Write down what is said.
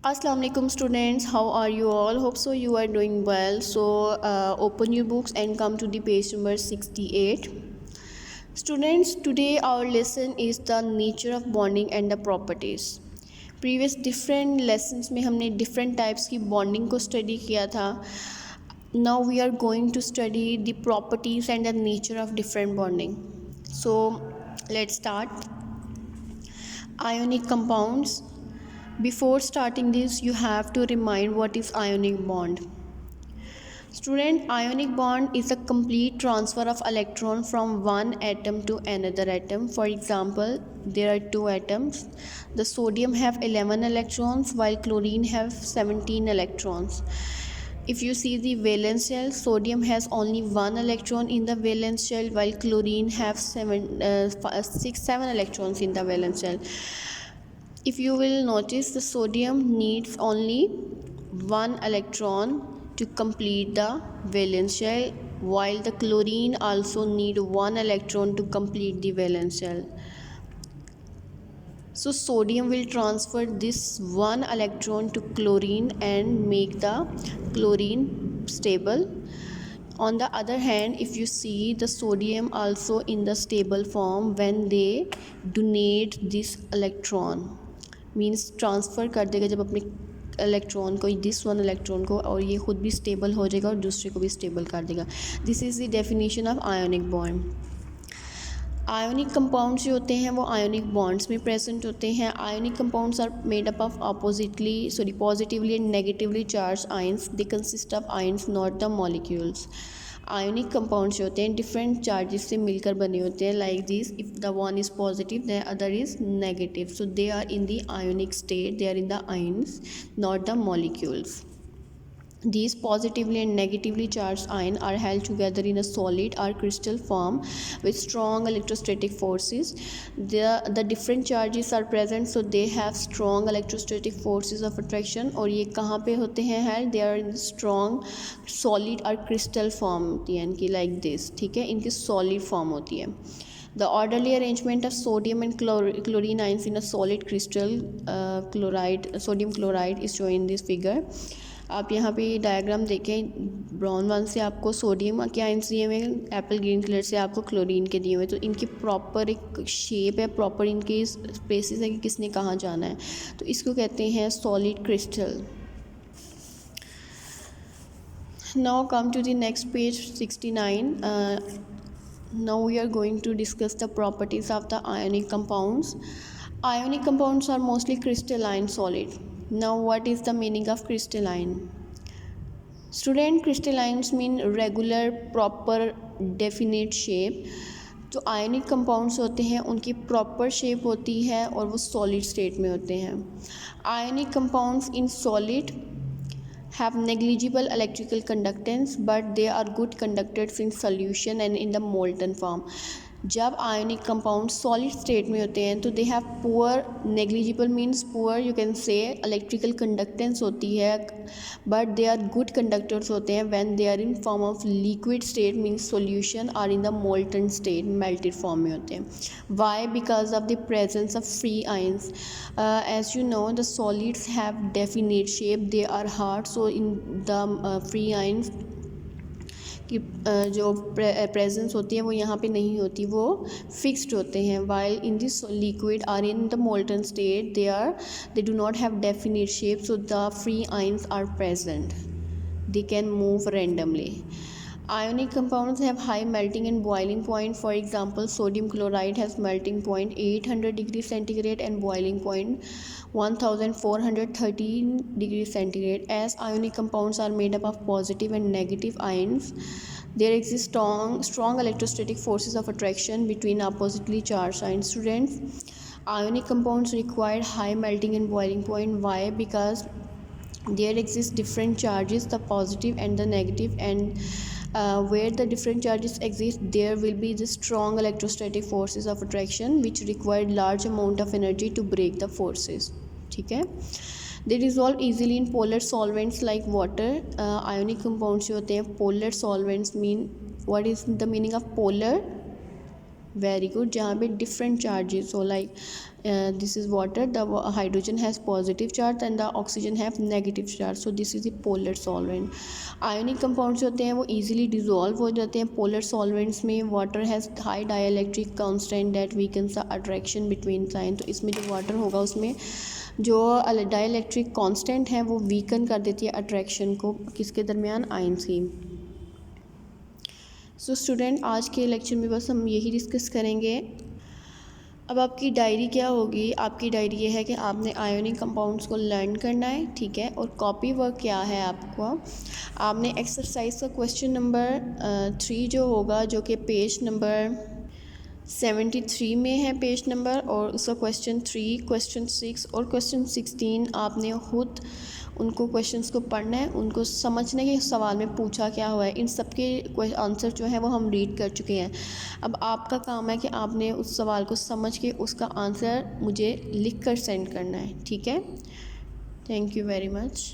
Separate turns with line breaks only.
Assalamu alaikum students, how are you all? Hope so you are doing well. Open your books and come to the page number 68. Students, today our lesson is the nature of bonding and the properties. Previous different lessons में हमने different types की bonding को study किया था. Now we are going to study the properties and the nature of different bonding. So let's start. Ionic compounds. Before starting this, you have to remind what is ionic bond. Student, ionic bond is a complete transfer of electron from one atom to another atom. For example, there are two atoms. The sodium have 11 electrons while chlorine have 17 electrons. If you see the valence shell, sodium has only one electron in the valence shell while chlorine have 7 electrons in the valence shell. If you will notice, the sodium needs only one electron to complete the valence shell, while the chlorine also need one electron to complete the valence shell. So sodium will transfer this one electron to chlorine and make the chlorine stable. On the other hand, if you see the sodium also in the stable form when they donate this electron, means transfer कर देगा जब अपने electron को, this one electron को, और ये खुद भी स्टेबल हो जाएगा और दूसरे को भी स्टेबल कर देगा. This is the definition of ionic bond. Ionic compounds जो होते हैं वो आयोनिक बॉन्ड्स में प्रेजेंट होते हैं. Ionic compounds are made up of positively and negatively charge ions. They consist of ions, not the molecules. Ionic compounds जो होते हैं डिफरेंट चार्जेस से मिलकर बने होते हैं, like this. If the one is positive the other is negative, so they are in the ionic state, they are in the ions, not the molecules. These positively and negatively charged ions are held together in a solid or crystal form with strong electrostatic forces. The different charges are present, so they have strong electrostatic forces of attraction. और ये कहाँ पे होते हैं held? They are in strong solid or crystal form होती है इनकी, like this. ठीक है, इनकी solid form होती है. The orderly arrangement of sodium and chlorine ions in a solid crystal sodium chloride is shown in this figure. आप यहाँ पे डायग्राम देखें, ब्राउन वन से आपको सोडियम के आयंस दिए हुए हैं, एप्पल ग्रीन कलर से आपको क्लोरीन के दिए हुए हैं. तो इनकी प्रॉपर एक शेप है, प्रॉपर इनकी स्पेसिस है कि किसने कहाँ जाना है. तो इसको कहते हैं solid crystal. Now come to the next page 69. Now we are going to discuss the properties of the ionic compounds. Ionic compounds are mostly crystalline solid. Now what is the meaning of crystalline? Student, crystallines mean regular, proper, definite shape. जो ionic compounds होते हैं उनकी proper shape होती है और वो solid state में होते हैं. Ionic compounds in solid have negligible electrical conductance, but they are good conductors in solution and in the molten form. जब आयोनिक कंपाउंड सॉलिड स्टेट में होते हैं तो they have poor, negligible means poor, you can say electrical conductance होती है, but they are good conductors होते हैं when they are in form of liquid state means solution, और in the molten state melted form में होते हैं. Why? Because of the presence of free ions. As you know the solids have definite shape, they are hard, so in the free ions कि जो presence होती है वो यहाँ पे नहीं होती, वो फिक्स्ड होते हैं. While in this liquid are in the molten state they do not have definite shape, so the free ions are present, they can move randomly. Ionic compounds have high melting and boiling point. For example, sodium chloride has melting point 800 degrees centigrade and boiling point 1413 degrees centigrade. As ionic compounds are made up of positive and negative ions, there exist strong electrostatic forces of attraction between oppositely charged ions. Students, ionic compounds require high melting and boiling point. Why? Because there exist different charges, the positive and the negative, and where the different charges exist, there will be the strong electrostatic forces of attraction which require large amount of energy to break the forces. ठीक है. They dissolve easily in polar solvents like water. Ionic compounds जो होते हैं polar solvents mean, what is the meaning of polar? Very good. जहाँ पे different charges हो, like this is water, the hydrogen has positive charge and the oxygen have negative charge, so this is the polar solvent. Ionic compounds होते हैं वो easily dissolve हो जाते हैं। Polar solvents में water has high dielectric constant that weakens the attraction between sign, तो इसमें जो वाटर होगा उसमें जो डाइलेक्ट्रिक कांस्टेंट है वो वीकन कर देती है अट्रैक्शन को किसके दरमियान, आयंस की। सो स्टूडेंट, आज के लेक्चर में बस हम यही डिस्कस करेंगे। अब आपकी डायरी क्या होगी, आपकी डायरी ये है कि आपने आयोनिक कंपाउंड्स को लर्न करना है, ठीक है। और कॉपी वर्क क्या है आपको, आपने एक्सरसाइज का क्वेश्चन नंबर 3 जो होगा, जो कि पेज नंबर 73 में है पेज नंबर, और उसका क्वेश्चन 3, क्वेश्चन 6 और क्वेश्चन 16 आपने खुद उनको क्वेश्चंस को पढ़ना है, उनको समझने के सवाल में पूछा क्या हुआ है, इन सब के आंसर जो है वो हम रीड कर चुके हैं। अब आपका काम है कि आपने उस सवाल को समझ के उसका आंसर मुझे लिख कर सेंड करना है, ठीक है। Thank you very much.